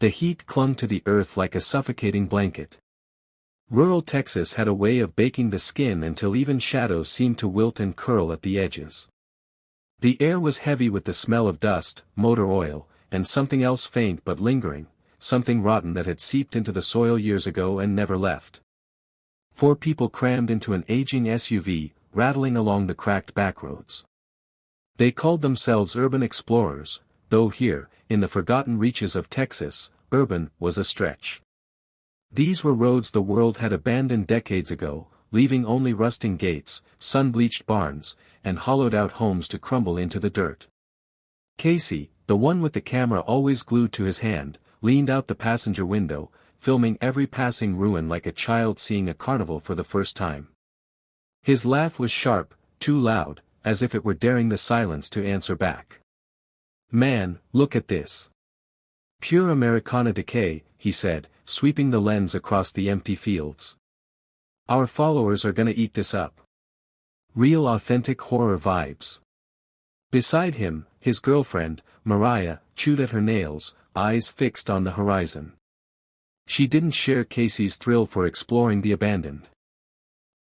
The heat clung to the earth like a suffocating blanket. Rural Texas had a way of baking the skin until even shadows seemed to wilt and curl at the edges. The air was heavy with the smell of dust, motor oil, and something else faint but lingering, something rotten that had seeped into the soil years ago and never left. 4 people crammed into an aging SUV, rattling along the cracked backroads. They called themselves urban explorers, though here, in the forgotten reaches of Texas, urban was a stretch. These were roads the world had abandoned decades ago, leaving only rusting gates, sun-bleached barns, and hollowed-out homes to crumble into the dirt. Casey, the one with the camera always glued to his hand, leaned out the passenger window, filming every passing ruin like a child seeing a carnival for the first time. His laugh was sharp, too loud, as if it were daring the silence to answer back. "Man, look at this. Pure Americana decay," he said, sweeping the lens across the empty fields. "Our followers are gonna eat this up. Real authentic horror vibes." Beside him, his girlfriend, Mariah, chewed at her nails, eyes fixed on the horizon. She didn't share Casey's thrill for exploring the abandoned.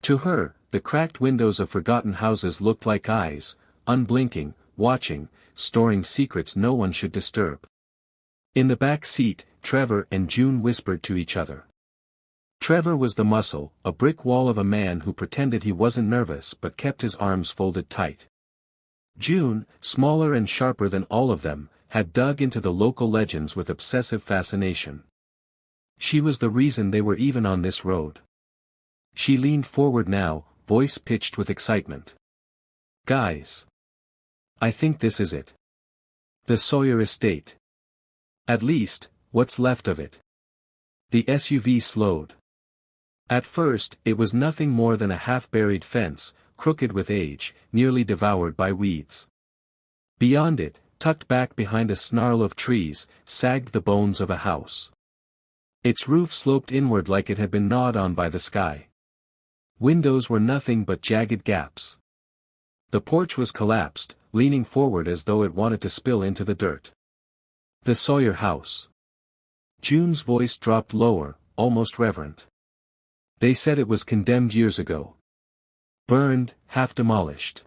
To her, the cracked windows of forgotten houses looked like eyes, unblinking, watching, storing secrets no one should disturb. In the back seat, Trevor and June whispered to each other. Trevor was the muscle, a brick wall of a man who pretended he wasn't nervous but kept his arms folded tight. June, smaller and sharper than all of them, had dug into the local legends with obsessive fascination. She was the reason they were even on this road. She leaned forward now, voice pitched with excitement. "Guys. I think this is it. The Sawyer estate. At least, what's left of it." The SUV slowed. At first, it was nothing more than a half-buried fence, crooked with age, nearly devoured by weeds. Beyond it, tucked back behind a snarl of trees, sagged the bones of a house. Its roof sloped inward like it had been gnawed on by the sky. Windows were nothing but jagged gaps. The porch was collapsed, leaning forward as though it wanted to spill into the dirt. The Sawyer house. June's voice dropped lower, almost reverent. "They said it was condemned years ago. Burned, half demolished.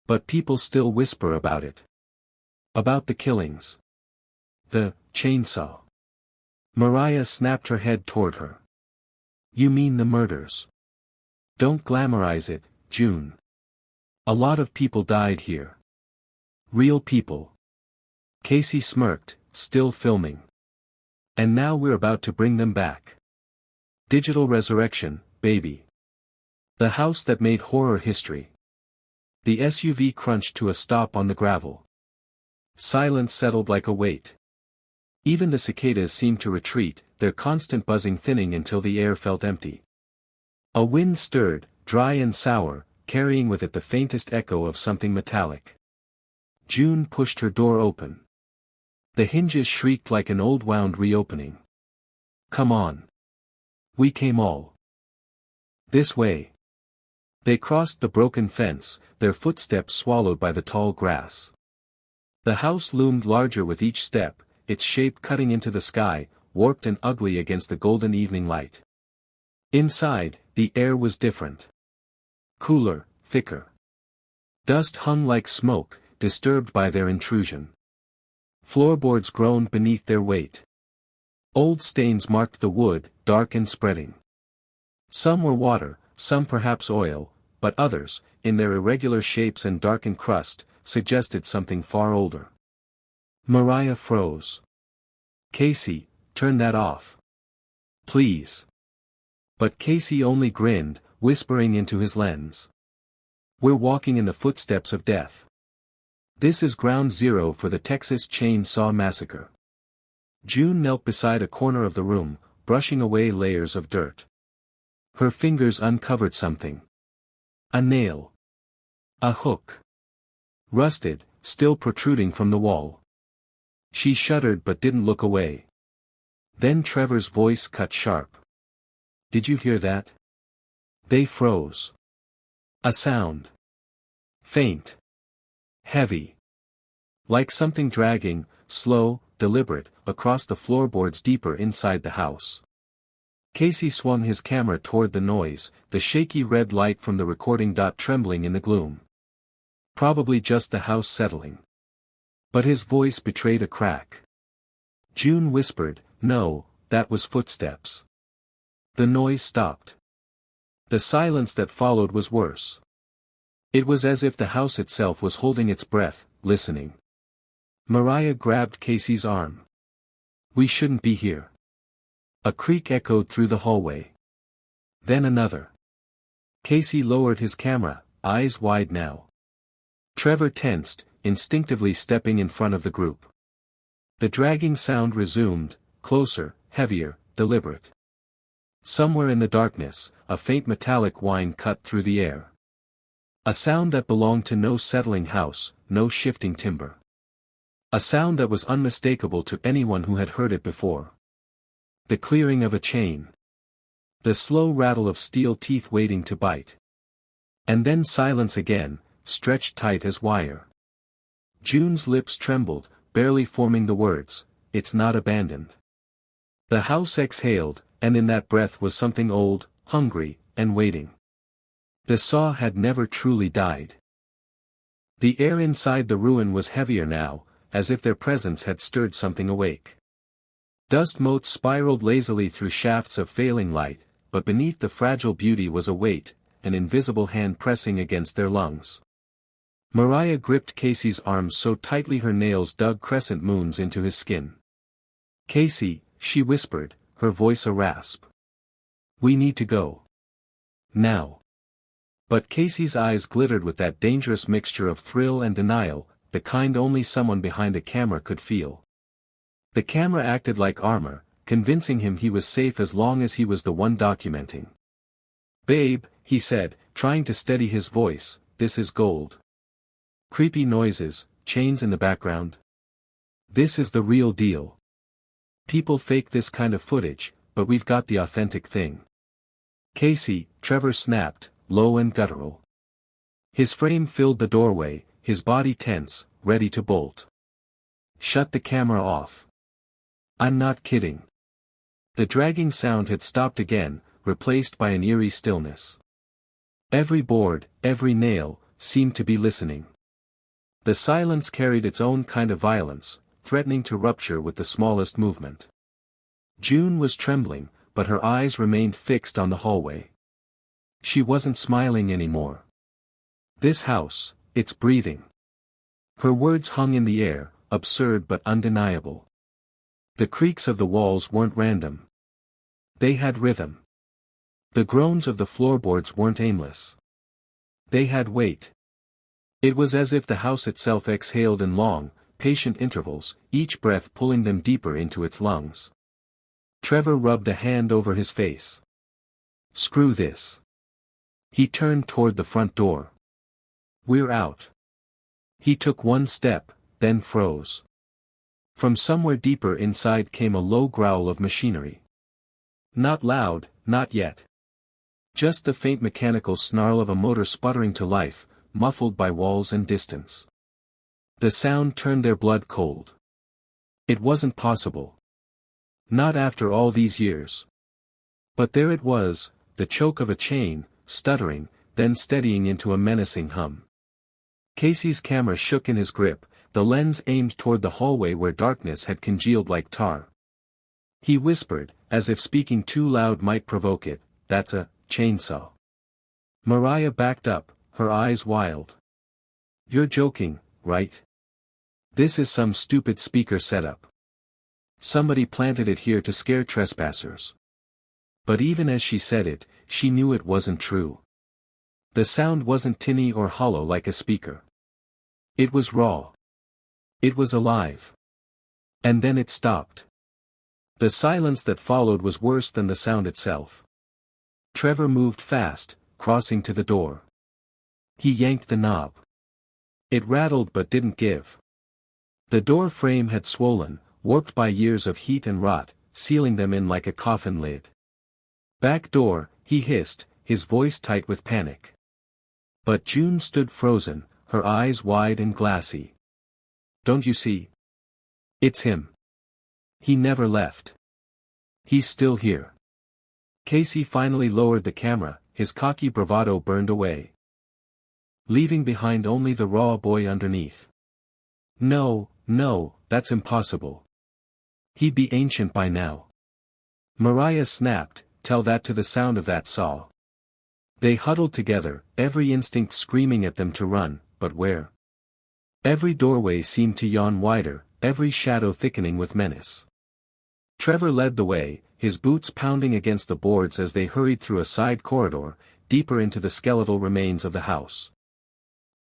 But people still whisper about it. About the killings. The chainsaw." Mariah snapped her head toward her. "You mean the murders? Don't glamorize it, June. A lot of people died here. Real people." Casey smirked, still filming. "And now we're about to bring them back. Digital resurrection, baby. The house that made horror history." The SUV crunched to a stop on the gravel. Silence settled like a weight. Even the cicadas seemed to retreat, their constant buzzing thinning until the air felt empty. A wind stirred, dry and sour, carrying with it the faintest echo of something metallic. June pushed her door open. The hinges shrieked like an old wound reopening. "Come on. We came all this way." They crossed the broken fence, their footsteps swallowed by the tall grass. The house loomed larger with each step, its shape cutting into the sky, warped and ugly against the golden evening light. Inside, the air was different. Cooler, thicker. Dust hung like smoke, disturbed by their intrusion. Floorboards groaned beneath their weight. Old stains marked the wood, dark and spreading. Some were water, some perhaps oil, but others, in their irregular shapes and darkened crust, suggested something far older. Mariah froze. "Casey, turn that off. Please." But Casey only grinned, whispering into his lens. "We're walking in the footsteps of death. This is ground zero for the Texas Chainsaw Massacre." June knelt beside a corner of the room, brushing away layers of dirt. Her fingers uncovered something. A nail. A hook. Rusted, still protruding from the wall. She shuddered but didn't look away. Then Trevor's voice cut sharp. "Did you hear that?" They froze. A sound. Faint. Heavy. Like something dragging, slow, deliberate, across the floorboards deeper inside the house. Casey swung his camera toward the noise, the shaky red light from the recording dot trembling in the gloom. Probably just the house settling. But his voice betrayed a crack. June whispered, "No, that was footsteps." The noise stopped. The silence that followed was worse. It was as if the house itself was holding its breath, listening. Mariah grabbed Casey's arm. "We shouldn't be here." A creak echoed through the hallway. Then another. Casey lowered his camera, eyes wide now. Trevor tensed, instinctively stepping in front of the group. The dragging sound resumed, closer, heavier, deliberate. Somewhere in the darkness, a faint metallic whine cut through the air. A sound that belonged to no settling house, no shifting timber. A sound that was unmistakable to anyone who had heard it before. The clearing of a chain. The slow rattle of steel teeth waiting to bite. And then silence again, stretched tight as wire. June's lips trembled, barely forming the words, "It's not abandoned." The house exhaled, and in that breath was something old, hungry, and waiting. The saw had never truly died. The air inside the ruin was heavier now, as if their presence had stirred something awake. Dust motes spiraled lazily through shafts of failing light, but beneath the fragile beauty was a weight, an invisible hand pressing against their lungs. Mariah gripped Casey's arms so tightly her nails dug crescent moons into his skin. "Casey," she whispered, her voice a rasp. "We need to go. Now." But Casey's eyes glittered with that dangerous mixture of thrill and denial, the kind only someone behind a camera could feel. The camera acted like armor, convincing him he was safe as long as he was the one documenting. "Babe," he said, trying to steady his voice, "this is gold. Creepy noises, chains in the background. This is the real deal. People fake this kind of footage, but we've got the authentic thing." "Casey," Trevor snapped, low and guttural. His frame filled the doorway, his body tense, ready to bolt. "Shut the camera off. I'm not kidding." The dragging sound had stopped again, replaced by an eerie stillness. Every board, every nail, seemed to be listening. The silence carried its own kind of violence, threatening to rupture with the smallest movement. June was trembling, but her eyes remained fixed on the hallway. She wasn't smiling anymore. "This house, it's breathing." Her words hung in the air, absurd but undeniable. The creaks of the walls weren't random. They had rhythm. The groans of the floorboards weren't aimless. They had weight. It was as if the house itself exhaled in long, patient intervals, each breath pulling them deeper into its lungs. Trevor rubbed a hand over his face. "Screw this." He turned toward the front door. "We're out." He took one step, then froze. From somewhere deeper inside came a low growl of machinery. Not loud, not yet. Just the faint mechanical snarl of a motor sputtering to life, muffled by walls and distance. The sound turned their blood cold. It wasn't possible. Not after all these years. But there it was, the choke of a chain, stuttering, then steadying into a menacing hum. Casey's camera shook in his grip, the lens aimed toward the hallway where darkness had congealed like tar. He whispered, as if speaking too loud might provoke it, "That's a chainsaw." Mariah backed up, her eyes wild. "You're joking, right? This is some stupid speaker setup. Somebody planted it here to scare trespassers." But even as she said it, she knew it wasn't true. The sound wasn't tinny or hollow like a speaker. It was raw. It was alive. And then it stopped. The silence that followed was worse than the sound itself. Trevor moved fast, crossing to the door. He yanked the knob. It rattled but didn't give. The door frame had swollen, warped by years of heat and rot, sealing them in like a coffin lid. "Back door," he hissed, his voice tight with panic. But June stood frozen, her eyes wide and glassy. "Don't you see? It's him." He never left. He's still here. Casey finally lowered the camera, his cocky bravado burned away, leaving behind only the raw boy underneath. No, no, that's impossible. He'd be ancient by now. Mariah snapped, tell that to the sound of that saw. They huddled together, every instinct screaming at them to run, but where? Every doorway seemed to yawn wider, every shadow thickening with menace. Trevor led the way, his boots pounding against the boards as they hurried through a side corridor, deeper into the skeletal remains of the house.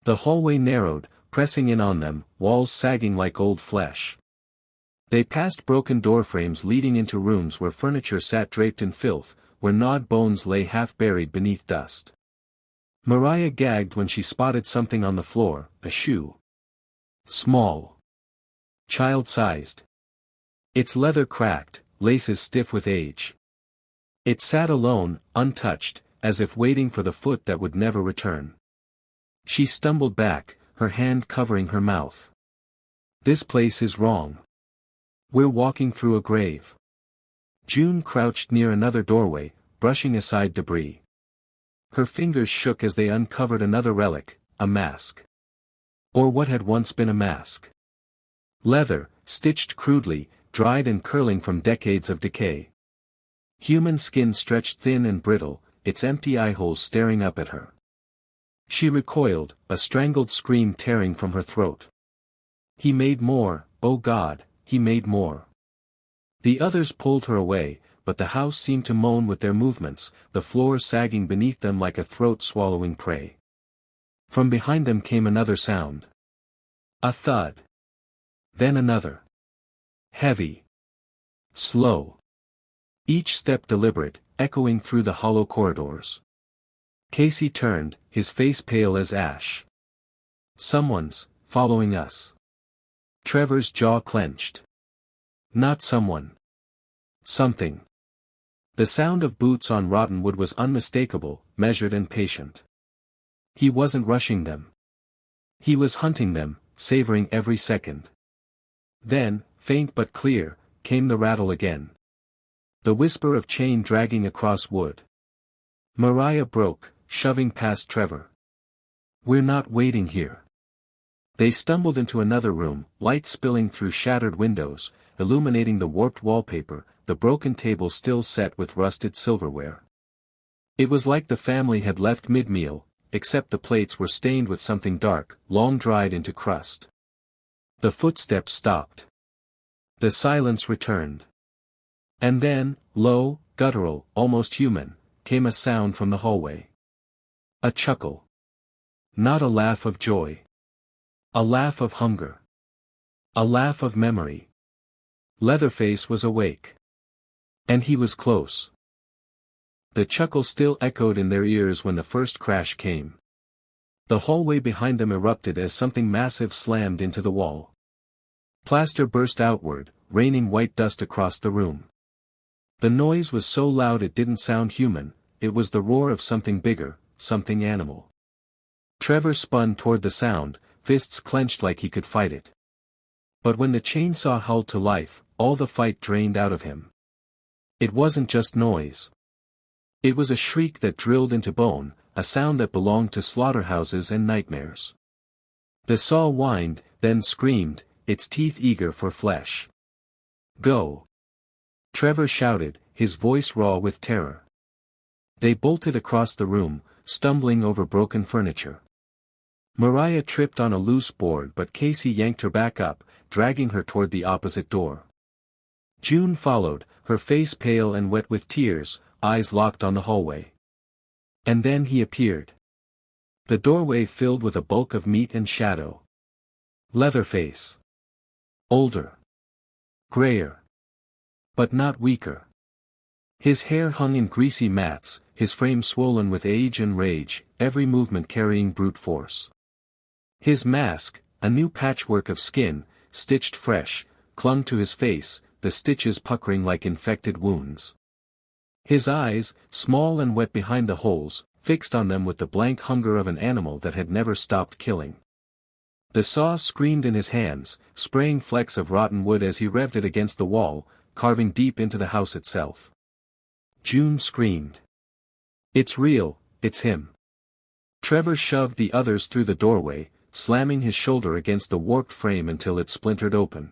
The hallway narrowed, pressing in on them, walls sagging like old flesh. They passed broken doorframes leading into rooms where furniture sat draped in filth, where gnawed bones lay half buried beneath dust. Mariah gagged when she spotted something on the floor, a shoe. Small. Child-sized. Its leather cracked, laces stiff with age. It sat alone, untouched, as if waiting for the foot that would never return. She stumbled back, her hand covering her mouth. This place is wrong. We're walking through a grave. June crouched near another doorway, brushing aside debris. Her fingers shook as they uncovered another relic, a mask. Or what had once been a mask. Leather, stitched crudely, dried and curling from decades of decay. Human skin stretched thin and brittle, its empty eyeholes staring up at her. She recoiled, a strangled scream tearing from her throat. He made more, oh God, he made more. The others pulled her away, but the house seemed to moan with their movements, the floor sagging beneath them like a throat swallowing prey. From behind them came another sound. A thud. Then another. Heavy. Slow. Each step deliberate, echoing through the hollow corridors. Casey turned, his face pale as ash. Someone's following us. Trevor's jaw clenched. Not someone. Something. The sound of boots on rotten wood was unmistakable, measured and patient. He wasn't rushing them. He was hunting them, savoring every second. Then, faint but clear, came the rattle again. The whisper of chain dragging across wood. Mariah broke, shoving past Trevor. We're not waiting here. They stumbled into another room, light spilling through shattered windows, illuminating the warped wallpaper, the broken table still set with rusted silverware. It was like the family had left mid-meal, except the plates were stained with something dark, long dried into crust. The footsteps stopped. The silence returned. And then, low, guttural, almost human, came a sound from the hallway. A chuckle. Not a laugh of joy. A laugh of hunger. A laugh of memory. Leatherface was awake. And he was close. The chuckle still echoed in their ears when the first crash came. The hallway behind them erupted as something massive slammed into the wall. Plaster burst outward, raining white dust across the room. The noise was so loud it didn't sound human, it was the roar of something bigger, something animal. Trevor spun toward the sound, fists clenched like he could fight it. But when the chainsaw howled to life, all the fight drained out of him. It wasn't just noise. It was a shriek that drilled into bone, a sound that belonged to slaughterhouses and nightmares. The saw whined, then screamed, its teeth eager for flesh. Go! Trevor shouted, his voice raw with terror. They bolted across the room, stumbling over broken furniture. Mariah tripped on a loose board but Casey yanked her back up, dragging her toward the opposite door. June followed, her face pale and wet with tears, eyes locked on the hallway. And then he appeared. The doorway filled with a bulk of meat and shadow. Leatherface. Older. Grayer. But not weaker. His hair hung in greasy mats, his frame swollen with age and rage, every movement carrying brute force. His mask, a new patchwork of skin, stitched fresh, clung to his face, the stitches puckering like infected wounds. His eyes, small and wet behind the holes, fixed on them with the blank hunger of an animal that had never stopped killing. The saw screamed in his hands, spraying flecks of rotten wood as he revved it against the wall, carving deep into the house itself. June screamed. "It's real, it's him." Trevor shoved the others through the doorway, slamming his shoulder against the warped frame until it splintered open.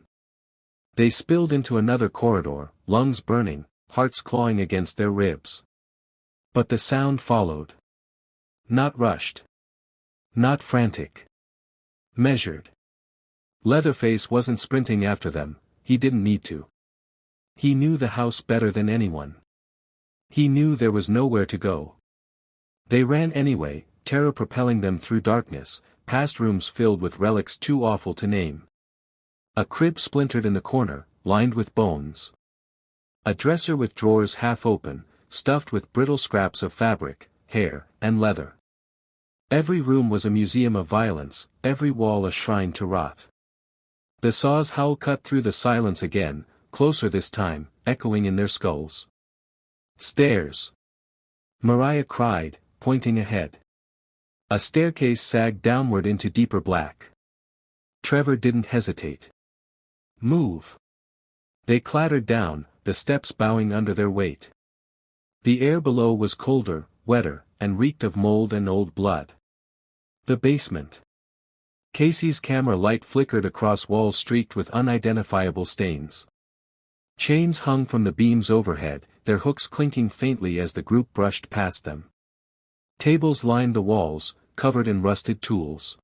They spilled into another corridor, lungs burning, hearts clawing against their ribs. But the sound followed. Not rushed. Not frantic. Measured. Leatherface wasn't sprinting after them, he didn't need to. He knew the house better than anyone. He knew there was nowhere to go. They ran anyway, terror propelling them through darkness, past rooms filled with relics too awful to name. A crib splintered in the corner, lined with bones. A dresser with drawers half open, stuffed with brittle scraps of fabric, hair, and leather. Every room was a museum of violence, every wall a shrine to rot. The saw's howl cut through the silence again, closer this time, echoing in their skulls. "Stairs!" Mariah cried, pointing ahead. A staircase sagged downward into deeper black. Trevor didn't hesitate. "Move!" They clattered down, the steps bowing under their weight. The air below was colder, wetter, and reeked of mold and old blood. The basement. Casey's camera light flickered across walls streaked with unidentifiable stains. Chains hung from the beams overhead, their hooks clinking faintly as the group brushed past them. Tables lined the walls, covered in rusted tools.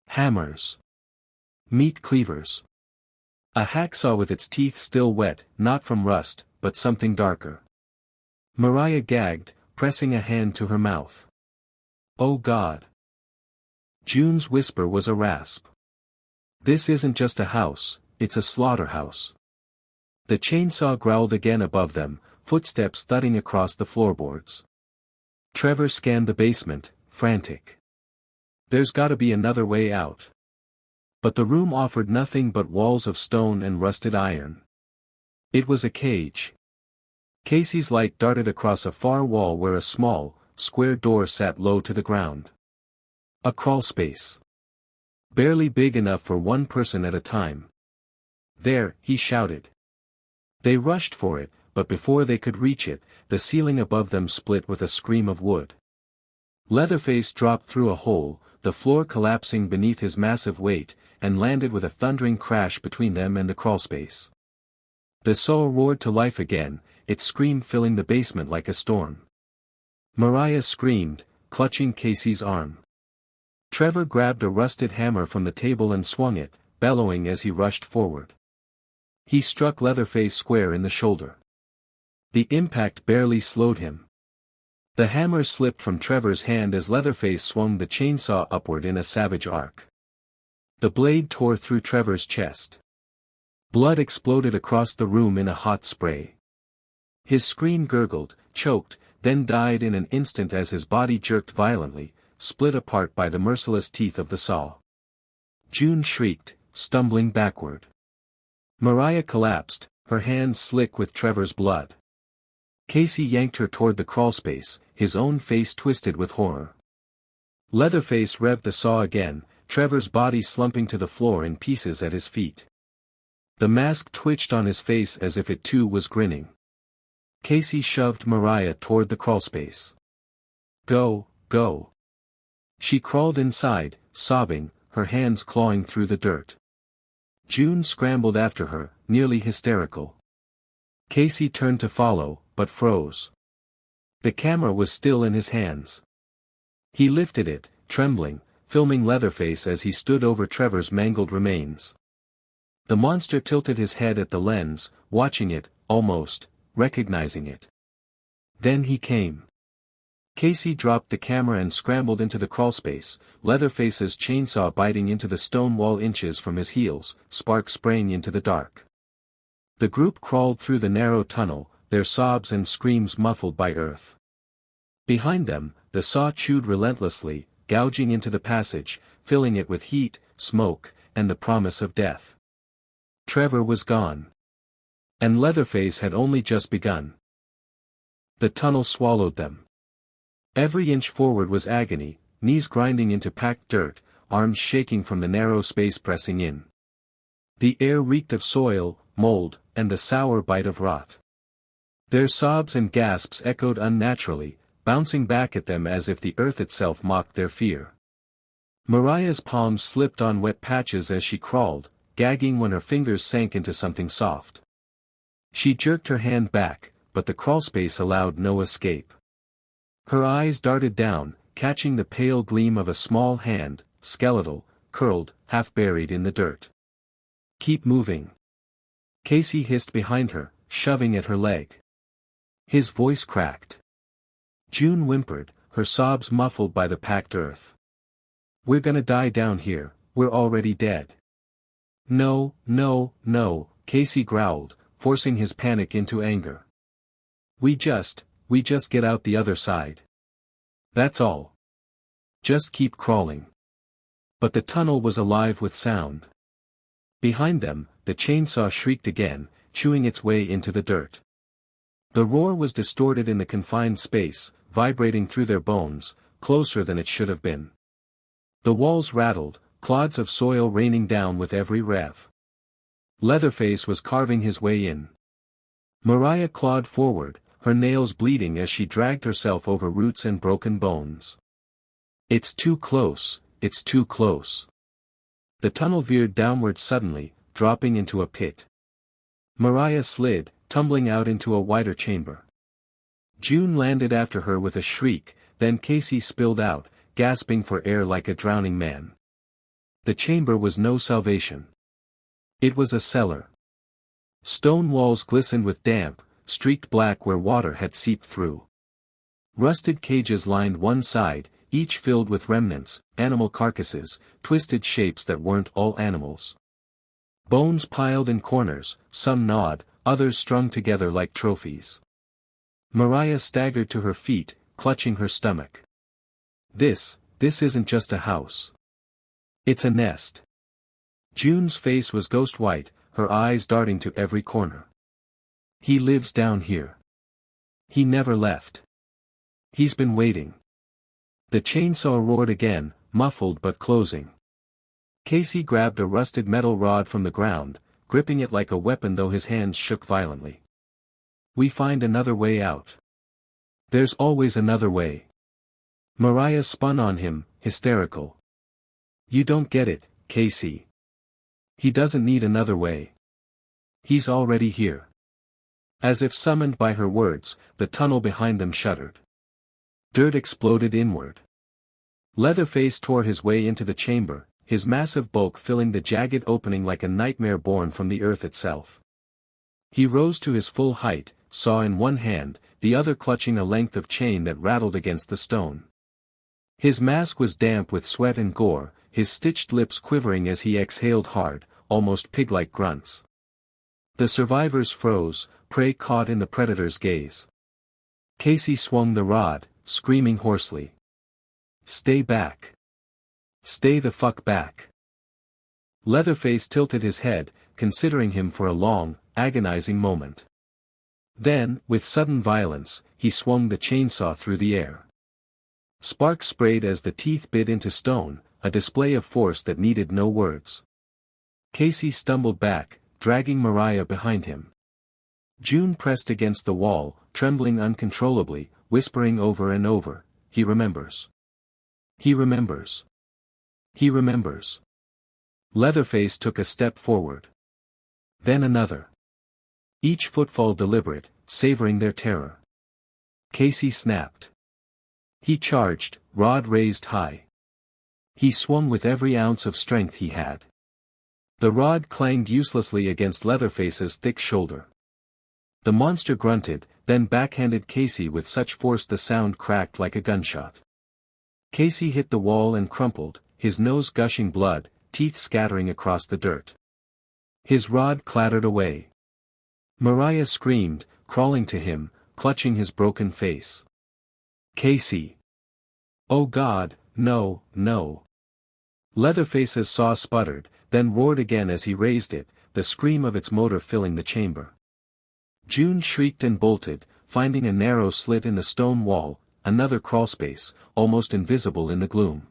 Hammers. Meat cleavers. A hacksaw with its teeth still wet, not from rust, but something darker. Mariah gagged, pressing a hand to her mouth. "Oh God." June's whisper was a rasp. "This isn't just a house, it's a slaughterhouse." The chainsaw growled again above them, footsteps thudding across the floorboards. Trevor scanned the basement, frantic. There's gotta be another way out. But the room offered nothing but walls of stone and rusted iron. It was a cage. Casey's light darted across a far wall where a small, square door sat low to the ground. A crawlspace. Barely big enough for one person at a time. "There," he shouted. They rushed for it, but before they could reach it, the ceiling above them split with a scream of wood. Leatherface dropped through a hole, the floor collapsing beneath his massive weight, and landed with a thundering crash between them and the crawlspace. The saw roared to life again, its scream filling the basement like a storm. Mariah screamed, clutching Casey's arm. Trevor grabbed a rusted hammer from the table and swung it, bellowing as he rushed forward. He struck Leatherface square in the shoulder. The impact barely slowed him. The hammer slipped from Trevor's hand as Leatherface swung the chainsaw upward in a savage arc. The blade tore through Trevor's chest. Blood exploded across the room in a hot spray. His scream gurgled, choked, then died in an instant as his body jerked violently, split apart by the merciless teeth of the saw. June shrieked, stumbling backward. Mariah collapsed, her hands slick with Trevor's blood. Casey yanked her toward the crawlspace, his own face twisted with horror. Leatherface revved the saw again, Trevor's body slumping to the floor in pieces at his feet. The mask twitched on his face as if it too was grinning. Casey shoved Mariah toward the crawlspace. "Go, go." She crawled inside, sobbing, her hands clawing through the dirt. June scrambled after her, nearly hysterical. Casey turned to follow, but froze. The camera was still in his hands. He lifted it, trembling, filming Leatherface as he stood over Trevor's mangled remains. The monster tilted his head at the lens, watching it, almost, recognizing it. Then he came. Casey dropped the camera and scrambled into the crawlspace, Leatherface's chainsaw biting into the stone wall inches from his heels, sparks spraying into the dark. The group crawled through the narrow tunnel, their sobs and screams muffled by earth. Behind them, the saw chewed relentlessly, gouging into the passage, filling it with heat, smoke, and the promise of death. Trevor was gone. And Leatherface had only just begun. The tunnel swallowed them. Every inch forward was agony, knees grinding into packed dirt, arms shaking from the narrow space pressing in. The air reeked of soil, mold, and the sour bite of rot. Their sobs and gasps echoed unnaturally, bouncing back at them as if the earth itself mocked their fear. Mariah's palms slipped on wet patches as she crawled, gagging when her fingers sank into something soft. She jerked her hand back, but the crawlspace allowed no escape. Her eyes darted down, catching the pale gleam of a small hand, skeletal, curled, half buried in the dirt. "Keep moving," Casey hissed behind her, shoving at her leg. His voice cracked. June whimpered, her sobs muffled by the packed earth. "We're gonna die down here, we're already dead." "No, no, no," Casey growled, forcing his panic into anger. We just get out the other side. That's all. Just keep crawling." But the tunnel was alive with sound. Behind them, the chainsaw shrieked again, chewing its way into the dirt. The roar was distorted in the confined space, vibrating through their bones, closer than it should have been. The walls rattled, clods of soil raining down with every rev. Leatherface was carving his way in. Mariah clawed forward, her nails bleeding as she dragged herself over roots and broken bones. "It's too close, it's too close." The tunnel veered downward suddenly, dropping into a pit. Mariah slid, tumbling out into a wider chamber. June landed after her with a shriek, then Casey spilled out, gasping for air like a drowning man. The chamber was no salvation. It was a cellar. Stone walls glistened with damp, streaked black where water had seeped through. Rusted cages lined one side, each filled with remnants, animal carcasses, twisted shapes that weren't all animals. Bones piled in corners, some gnawed, others strung together like trophies. Mariah staggered to her feet, clutching her stomach. This isn't just a house. It's a nest." June's face was ghost white, her eyes darting to every corner. "He lives down here. He never left. He's been waiting." The chainsaw roared again, muffled but closing. Casey grabbed a rusted metal rod from the ground, gripping it like a weapon though his hands shook violently. "We find another way out. There's always another way." Mariah spun on him, hysterical. "You don't get it, Casey. He doesn't need another way. He's already here." As if summoned by her words, the tunnel behind them shuddered. Dirt exploded inward. Leatherface tore his way into the chamber, his massive bulk filling the jagged opening like a nightmare born from the earth itself. He rose to his full height, saw in one hand, the other clutching a length of chain that rattled against the stone. His mask was damp with sweat and gore, his stitched lips quivering as he exhaled hard, almost pig-like grunts. The survivors froze, prey caught in the predator's gaze. Casey swung the rod, screaming hoarsely. "Stay back. Stay the fuck back." Leatherface tilted his head, considering him for a long, agonizing moment. Then, with sudden violence, he swung the chainsaw through the air. Sparks sprayed as the teeth bit into stone, a display of force that needed no words. Casey stumbled back, dragging Mariah behind him. June pressed against the wall, trembling uncontrollably, whispering over and over, "He remembers. He remembers. He remembers." Leatherface took a step forward. Then another. Each footfall deliberate, savoring their terror. Casey snapped. He charged, rod raised high. He swung with every ounce of strength he had. The rod clanged uselessly against Leatherface's thick shoulder. The monster grunted, then backhanded Casey with such force the sound cracked like a gunshot. Casey hit the wall and crumpled, his nose gushing blood, teeth scattering across the dirt. His rod clattered away. Mariah screamed, crawling to him, clutching his broken face. "Casey! Oh God, no, no!" Leatherface's saw sputtered, then roared again as he raised it, the scream of its motor filling the chamber. June shrieked and bolted, finding a narrow slit in the stone wall, another crawlspace, almost invisible in the gloom.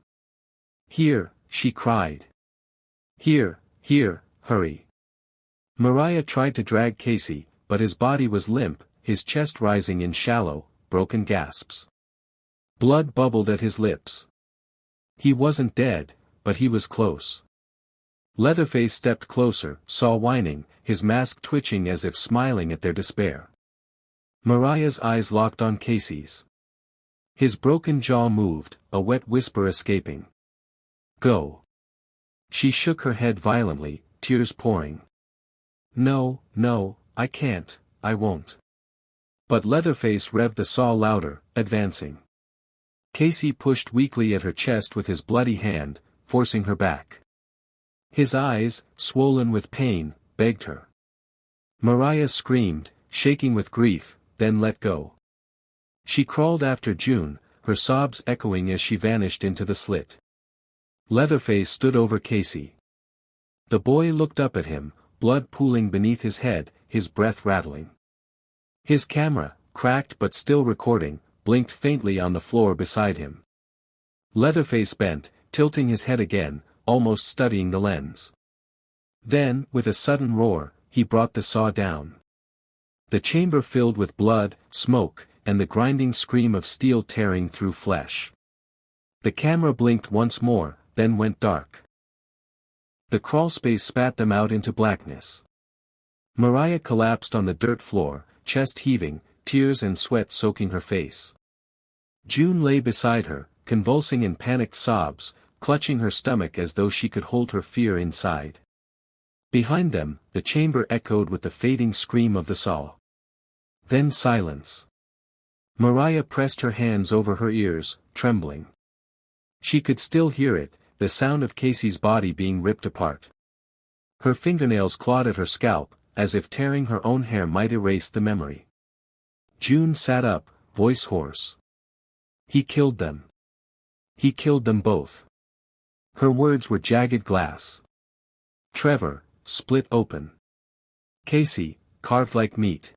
Here, she cried. Here, hurry. Mariah tried to drag Casey, but his body was limp, his chest rising in shallow, broken gasps. Blood bubbled at his lips. He wasn't dead, but he was close. Leatherface stepped closer, saw whining, his mask twitching as if smiling at their despair. Mariah's eyes locked on Casey's. His broken jaw moved, a wet whisper escaping. Go. She shook her head violently, tears pouring. No, I can't, I won't. But Leatherface revved the saw louder, advancing. Casey pushed weakly at her chest with his bloody hand, forcing her back. His eyes, swollen with pain, begged her. Mariah screamed, shaking with grief, then let go. She crawled after June, her sobs echoing as she vanished into the slit. Leatherface stood over Casey. The boy looked up at him, blood pooling beneath his head, his breath rattling. His camera, cracked but still recording, blinked faintly on the floor beside him. Leatherface bent, tilting his head again, almost studying the lens. Then, with a sudden roar, he brought the saw down. The chamber filled with blood, smoke, and the grinding scream of steel tearing through flesh. The camera blinked once more, then went dark. The crawlspace spat them out into blackness. Mariah collapsed on the dirt floor, chest heaving, tears and sweat soaking her face. June lay beside her, convulsing in panicked sobs, clutching her stomach as though she could hold her fear inside. Behind them, the chamber echoed with the fading scream of the saw. Then silence. Mariah pressed her hands over her ears, trembling. She could still hear it, the sound of Casey's body being ripped apart. Her fingernails clawed at her scalp, as if tearing her own hair might erase the memory. June sat up, voice hoarse. He killed them. He killed them both. Her words were jagged glass. Trevor, split open. Casey, carved like meat.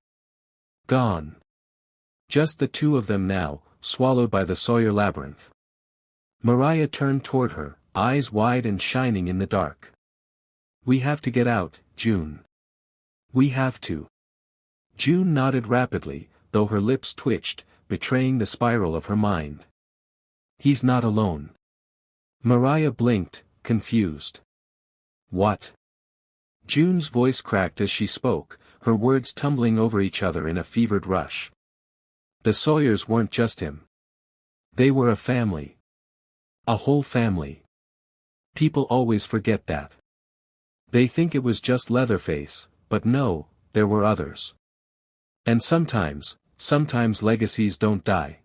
Gone. Just the two of them now, swallowed by the Sawyer labyrinth. Mariah turned toward her, eyes wide and shining in the dark. We have to get out, June. We have to. June nodded rapidly, though her lips twitched, betraying the spiral of her mind. He's not alone. Mariah blinked, confused. What? June's voice cracked as she spoke, her words tumbling over each other in a fevered rush. The Sawyers weren't just him. They were a family. A whole family. People always forget that. They think it was just Leatherface, but no, there were others. And sometimes legacies don't die.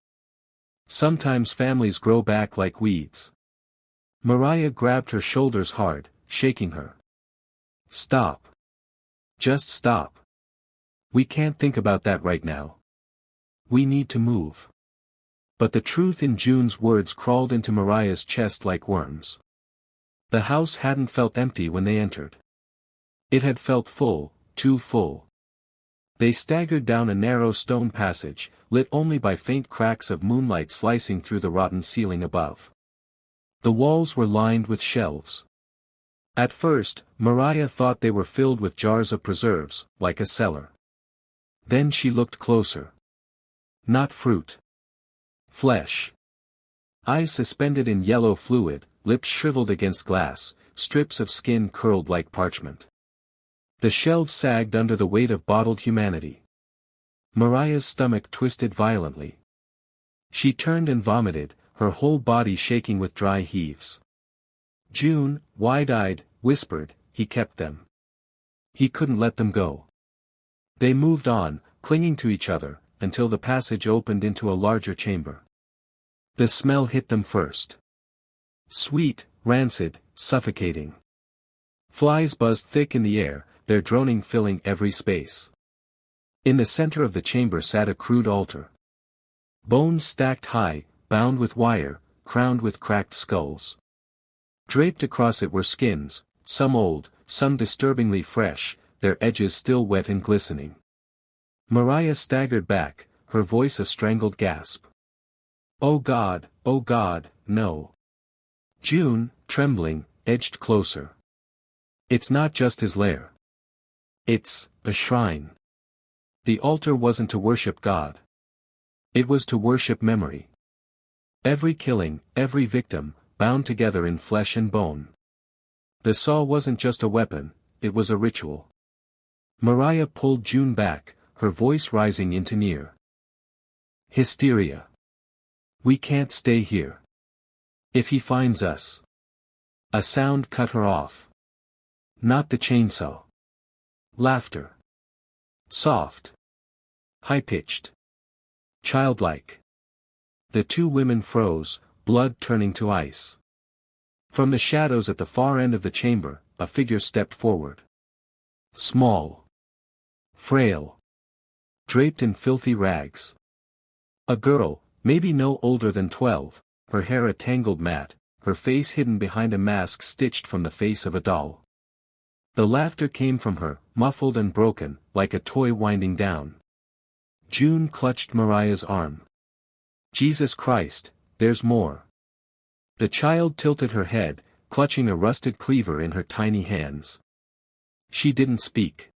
Sometimes families grow back like weeds. Mariah grabbed her shoulders hard, shaking her. Stop. Just stop. We can't think about that right now. We need to move. But the truth in June's words crawled into Mariah's chest like worms. The house hadn't felt empty when they entered. It had felt full, too full. They staggered down a narrow stone passage, lit only by faint cracks of moonlight slicing through the rotten ceiling above. The walls were lined with shelves. At first, Mariah thought they were filled with jars of preserves, like a cellar. Then she looked closer. Not fruit. Flesh. Eyes suspended in yellow fluid, lips shriveled against glass, strips of skin curled like parchment. The shelves sagged under the weight of bottled humanity. Mariah's stomach twisted violently. She turned and vomited, her whole body shaking with dry heaves. June, wide-eyed, whispered, he kept them. He couldn't let them go. They moved on, clinging to each other, until the passage opened into a larger chamber. The smell hit them first. Sweet, rancid, suffocating. Flies buzzed thick in the air, their droning filling every space. In the center of the chamber sat a crude altar. Bones stacked high, bound with wire, crowned with cracked skulls. Draped across it were skins, some old, some disturbingly fresh, their edges still wet and glistening. Mariah staggered back, her voice a strangled gasp. Oh God, no. June, trembling, edged closer. It's not just his lair. It's a shrine. The altar wasn't to worship God. It was to worship memory. Every killing, every victim, bound together in flesh and bone. The saw wasn't just a weapon, it was a ritual. Mariah pulled June back, her voice rising into near hysteria. We can't stay here. If he finds us. A sound cut her off. Not the chainsaw. Laughter. Soft. High-pitched. Childlike. The two women froze, blood turning to ice. From the shadows at the far end of the chamber, a figure stepped forward. Small. Frail. Draped in filthy rags. A girl, maybe no older than 12, her hair a tangled mat, her face hidden behind a mask stitched from the face of a doll. The laughter came from her, muffled and broken, like a toy winding down. June clutched Mariah's arm. Jesus Christ, there's more. The child tilted her head, clutching a rusted cleaver in her tiny hands. She didn't speak.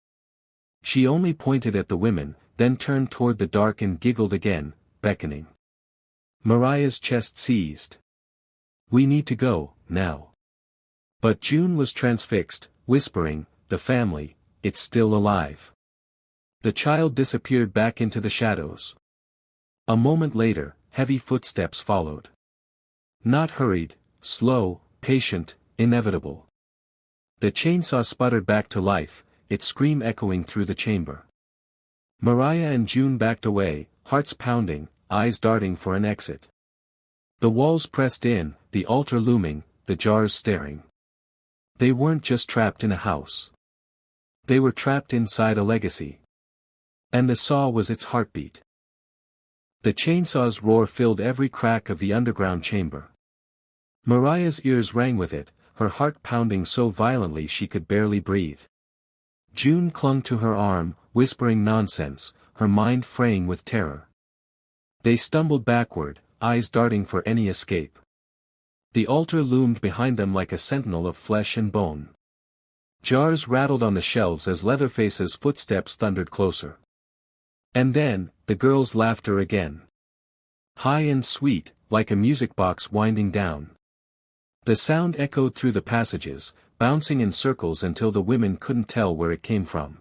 She only pointed at the women, then turned toward the dark and giggled again, beckoning. Mariah's chest seized. We need to go, now. But June was transfixed, whispering, the family, it's still alive. The child disappeared back into the shadows. A moment later, heavy footsteps followed. Not hurried, slow, patient, inevitable. The chainsaw sputtered back to life, its scream echoing through the chamber. Mariah and June backed away, hearts pounding, eyes darting for an exit. The walls pressed in, the altar looming, the jars staring. They weren't just trapped in a house. They were trapped inside a legacy. And the saw was its heartbeat. The chainsaw's roar filled every crack of the underground chamber. Mariah's ears rang with it, her heart pounding so violently she could barely breathe. June clung to her arm, whispering nonsense, her mind fraying with terror. They stumbled backward, eyes darting for any escape. The altar loomed behind them like a sentinel of flesh and bone. Jars rattled on the shelves as Leatherface's footsteps thundered closer. And then, the girl's laughter again. High and sweet, like a music box winding down. The sound echoed through the passages, bouncing in circles until the women couldn't tell where it came from.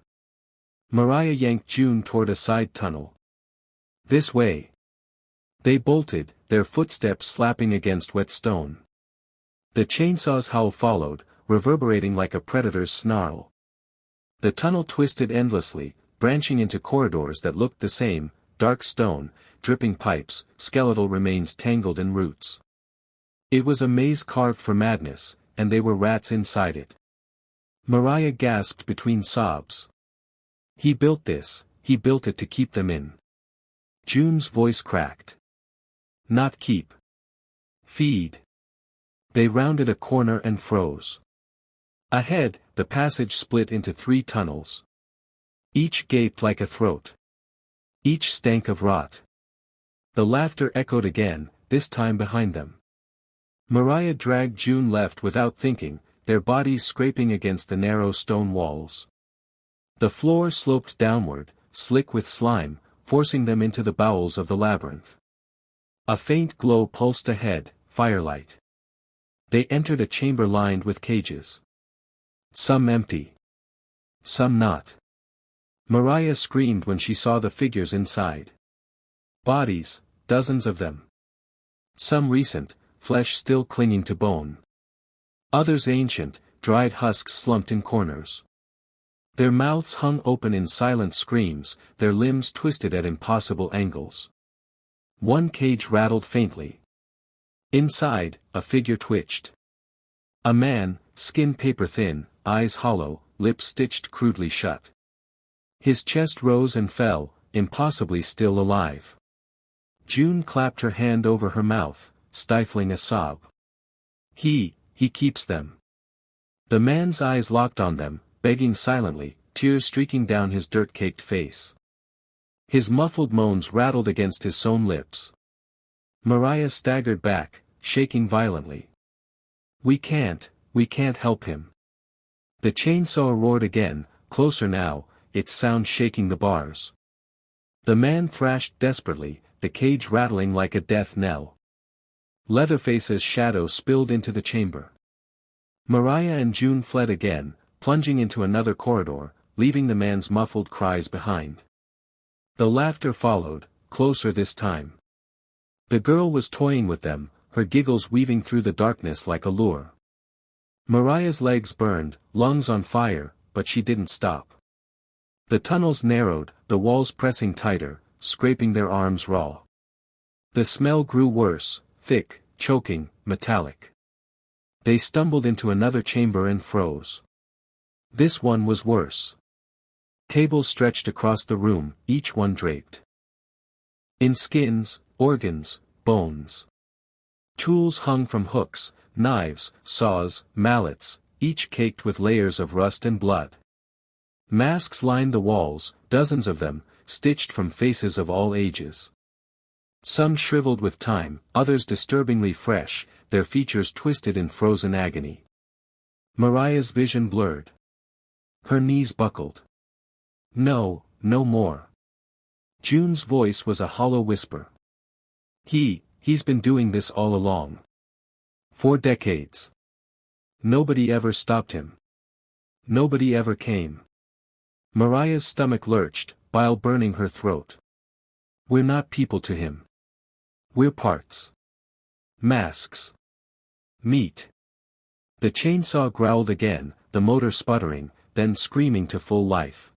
Mariah yanked June toward a side tunnel. This way. They bolted, their footsteps slapping against wet stone. The chainsaw's howl followed, reverberating like a predator's snarl. The tunnel twisted endlessly, branching into corridors that looked the same, dark stone, dripping pipes, skeletal remains tangled in roots. It was a maze carved for madness, and they were rats inside it. Mariah gasped between sobs. He built this, he built it to keep them in. June's voice cracked. Not keep. Feed. They rounded a corner and froze. Ahead, the passage split into 3 tunnels. Each gaped like a throat. Each stank of rot. The laughter echoed again, this time behind them. Mariah dragged June left without thinking, their bodies scraping against the narrow stone walls. The floor sloped downward, slick with slime, forcing them into the bowels of the labyrinth. A faint glow pulsed ahead, firelight. They entered a chamber lined with cages. Some empty. Some not. Mariah screamed when she saw the figures inside. Bodies, dozens of them. Some recent, flesh still clinging to bone. Others ancient, dried husks slumped in corners. Their mouths hung open in silent screams, their limbs twisted at impossible angles. One cage rattled faintly. Inside, a figure twitched. A man, skin paper thin, eyes hollow, lips stitched crudely shut. His chest rose and fell, impossibly still alive. June clapped her hand over her mouth, stifling a sob. He keeps them. The man's eyes locked on them, begging silently, tears streaking down his dirt-caked face. His muffled moans rattled against his sewn lips. Mariah staggered back, shaking violently. We can't help him." The chainsaw roared again, closer now, its sound shaking the bars. The man thrashed desperately, the cage rattling like a death knell. Leatherface's shadow spilled into the chamber. Mariah and June fled again, plunging into another corridor, leaving the man's muffled cries behind. The laughter followed, closer this time. The girl was toying with them, her giggles weaving through the darkness like a lure. Mariah's legs burned, lungs on fire, but she didn't stop. The tunnels narrowed, the walls pressing tighter, scraping their arms raw. The smell grew worse, thick, choking, metallic. They stumbled into another chamber and froze. This one was worse. Tables stretched across the room, each one draped in skins, organs, bones. Tools hung from hooks, knives, saws, mallets, each caked with layers of rust and blood. Masks lined the walls, dozens of them, stitched from faces of all ages. Some shriveled with time, others disturbingly fresh, their features twisted in frozen agony. Mariah's vision blurred. Her knees buckled. No, no more. June's voice was a hollow whisper. He's been doing this all along. For decades. Nobody ever stopped him. Nobody ever came. Mariah's stomach lurched, bile burning her throat. We're not people to him. We're parts. Masks. Meat. The chainsaw growled again, the motor sputtering, then screaming to full life.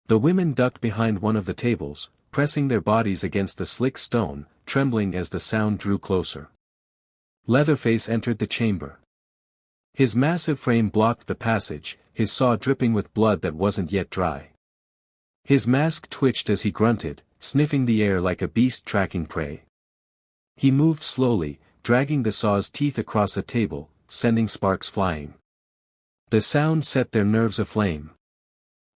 The women ducked behind one of the tables, pressing their bodies against the slick stone, trembling as the sound drew closer. Leatherface entered the chamber. His massive frame blocked the passage, his saw dripping with blood that wasn't yet dry. His mask twitched as he grunted, sniffing the air like a beast tracking prey. He moved slowly, dragging the saw's teeth across a table, sending sparks flying. The sound set their nerves aflame.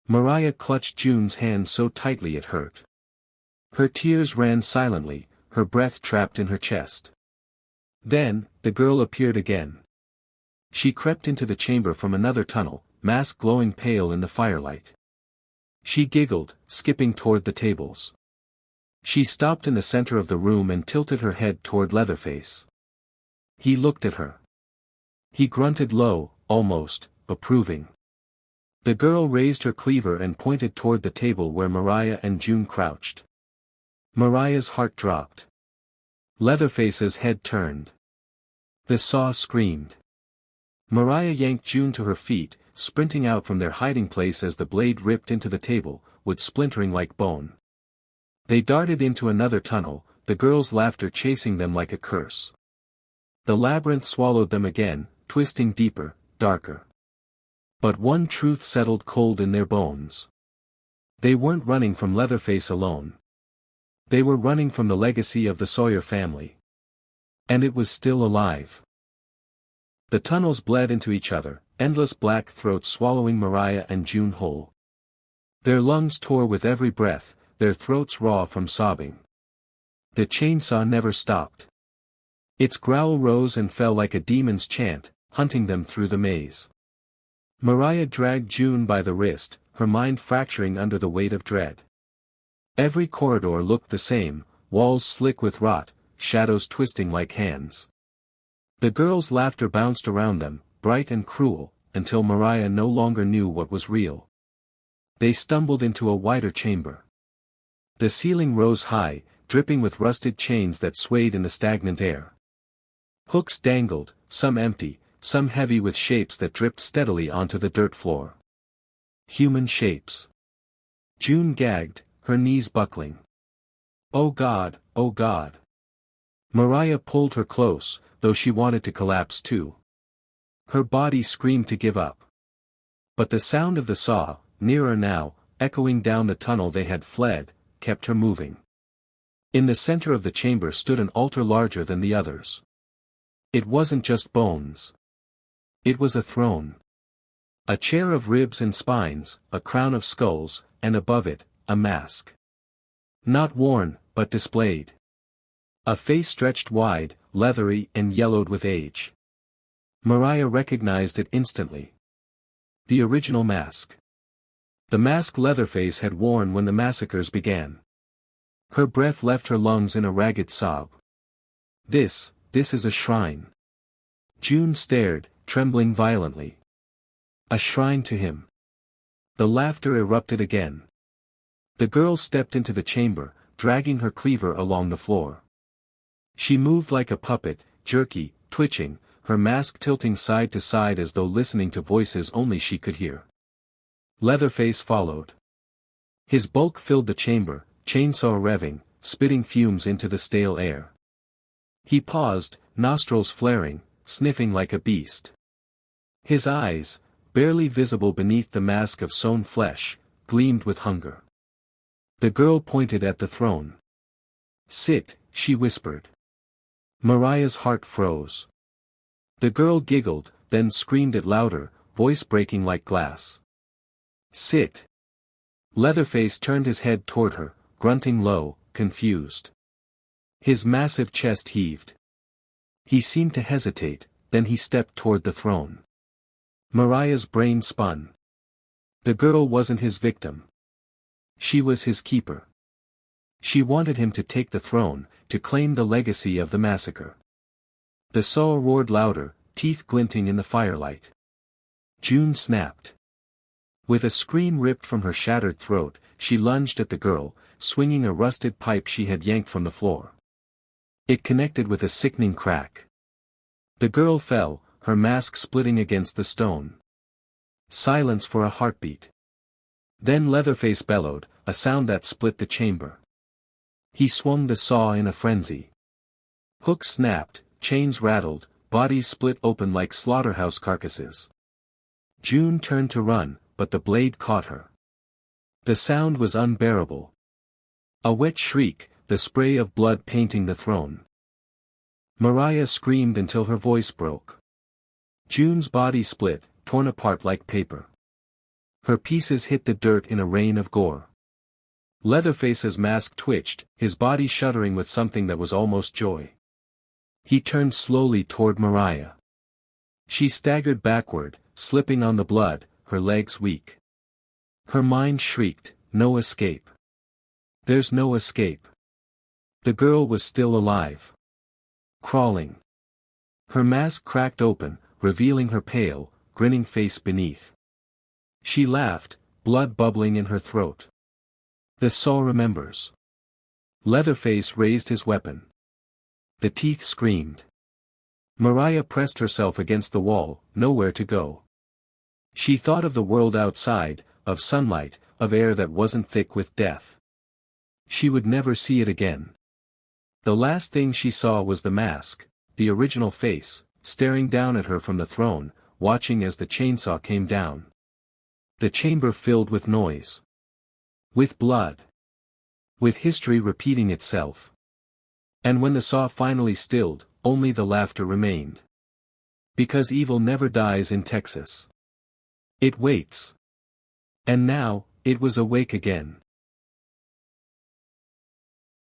Mariah clutched June's hand so tightly it hurt. Her tears ran silently, her breath trapped in her chest. Then, the girl appeared again. She crept into the chamber from another tunnel, mask glowing pale in the firelight. She giggled, skipping toward the tables. She stopped in the center of the room and tilted her head toward Leatherface. He looked at her. He grunted low, almost approving. The girl raised her cleaver and pointed toward the table where Mariah and June crouched. Mariah's heart dropped. Leatherface's head turned. The saw screamed. Mariah yanked June to her feet, sprinting out from their hiding place as the blade ripped into the table, wood splintering like bone. They darted into another tunnel, the girl's laughter chasing them like a curse. The labyrinth swallowed them again, twisting deeper, darker. But one truth settled cold in their bones. They weren't running from Leatherface alone. They were running from the legacy of the Sawyer family. And it was still alive. The tunnels bled into each other, endless black throats swallowing Mariah and June whole. Their lungs tore with every breath, their throats raw from sobbing. The chainsaw never stopped. Its growl rose and fell like a demon's chant, hunting them through the maze. Mariah dragged June by the wrist, her mind fracturing under the weight of dread. Every corridor looked the same, walls slick with rot, shadows twisting like hands. The girl's laughter bounced around them, bright and cruel, until Mariah no longer knew what was real. They stumbled into a wider chamber. The ceiling rose high, dripping with rusted chains that swayed in the stagnant air. Hooks dangled, some empty, some heavy with shapes that dripped steadily onto the dirt floor. Human shapes. June gagged, her knees buckling. Oh God, oh God. Mariah pulled her close, though she wanted to collapse too. Her body screamed to give up. But the sound of the saw, nearer now, echoing down the tunnel they had fled, kept her moving. In the center of the chamber stood an altar larger than the others. It wasn't just bones. It was a throne. A chair of ribs and spines, a crown of skulls, and above it, a mask. Not worn, but displayed. A face stretched wide, leathery and yellowed with age. Mariah recognized it instantly. The original mask. The mask Leatherface had worn when the massacres began. Her breath left her lungs in a ragged sob. This is a shrine. June stared, trembling violently. A shrine to him. The laughter erupted again. The girl stepped into the chamber, dragging her cleaver along the floor. She moved like a puppet, jerky, twitching, her mask tilting side to side as though listening to voices only she could hear. Leatherface followed. His bulk filled the chamber, chainsaw revving, spitting fumes into the stale air. He paused, nostrils flaring, sniffing like a beast. His eyes, barely visible beneath the mask of sewn flesh, gleamed with hunger. The girl pointed at the throne. "Sit," she whispered. Mariah's heart froze. The girl giggled, then screamed it louder, voice breaking like glass. "Sit." Leatherface turned his head toward her, grunting low, confused. His massive chest heaved. He seemed to hesitate, then he stepped toward the throne. Mariah's brain spun. The girl wasn't his victim. She was his keeper. She wanted him to take the throne, to claim the legacy of the massacre. The saw roared louder, teeth glinting in the firelight. June snapped. With a scream ripped from her shattered throat, she lunged at the girl, swinging a rusted pipe she had yanked from the floor. It connected with a sickening crack. The girl fell, her mask splitting against the stone. Silence for a heartbeat. Then Leatherface bellowed, a sound that split the chamber. He swung the saw in a frenzy. Hooks snapped, chains rattled, bodies split open like slaughterhouse carcasses. June turned to run, but the blade caught her. The sound was unbearable. A wet shriek, the spray of blood painting the throne. Mariah screamed until her voice broke. June's body split, torn apart like paper. Her pieces hit the dirt in a rain of gore. Leatherface's mask twitched, his body shuddering with something that was almost joy. He turned slowly toward Mariah. She staggered backward, slipping on the blood, her legs weak. Her mind shrieked, "No escape. There's no escape." The girl was still alive. Crawling. Her mask cracked open, revealing her pale, grinning face beneath. She laughed, blood bubbling in her throat. The saw remembers. Leatherface raised his weapon. The teeth screamed. Mariah pressed herself against the wall, nowhere to go. She thought of the world outside, of sunlight, of air that wasn't thick with death. She would never see it again. The last thing she saw was the mask, the original face, staring down at her from the throne, watching as the chainsaw came down. The chamber filled with noise. With blood. With history repeating itself. And when the saw finally stilled, only the laughter remained. Because evil never dies in Texas. It waits. And now, it was awake again.